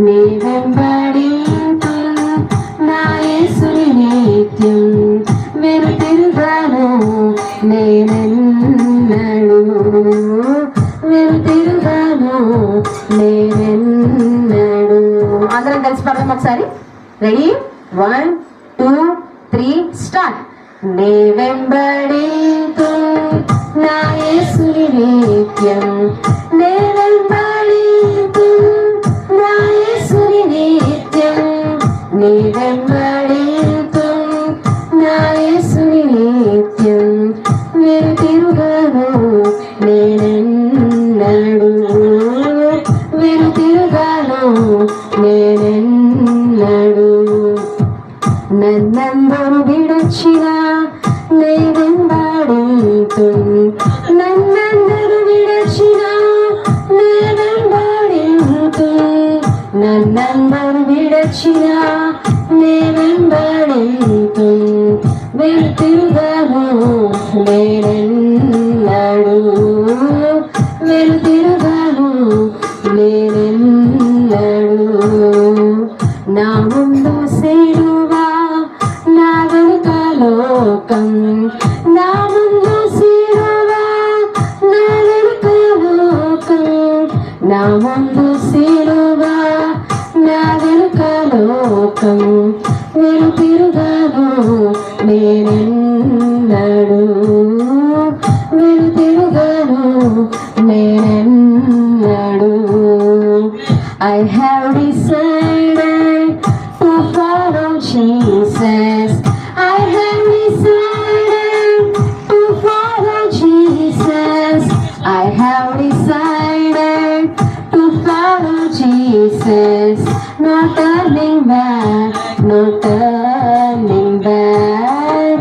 నీ వెంబడింతు నా యేసుని నిత్యం వెనుతిరుగాను నేనెన్నడు వెనుతిరుగాను నేనెన్నడు. అందరం కలిసి పడదాం ఒకసారి. Ready 1 2 3 start. నీ వెంబడింతు నా యేసుని నిత్యం నే వెంబడింతు నా యేసుని నిత్యం నీ వెంబడింతు నా యేసుని నిత్యం వెనుతిరుగాను నేనెన్నడు వెనుతిరుగాను నేనెన్నడు. నన్నందరూ విడచినా నే వెంబడింతు నన్నందరూ విడచినా నే వెంబడింతు నన్నందరూ విడచినా నే వెంబడింతు వెనుతిరుగాను నేనెన్నడు వెనుతిరుగాను నేనెన్నడు. నా ముందు సిలువా నా వెనుక లోకం నా ముందు సిలువా నా వెనుక లోకం నా ముందు సిలువా నా వెనుక లోకం వెనుతిరుగాను నేనెన్నడు వెనుతిరుగాను నేనెన్నడు. I have decided to follow Jesus. I have decided to follow Jesus. I have decided to follow Jesus. No turning back, no turning back.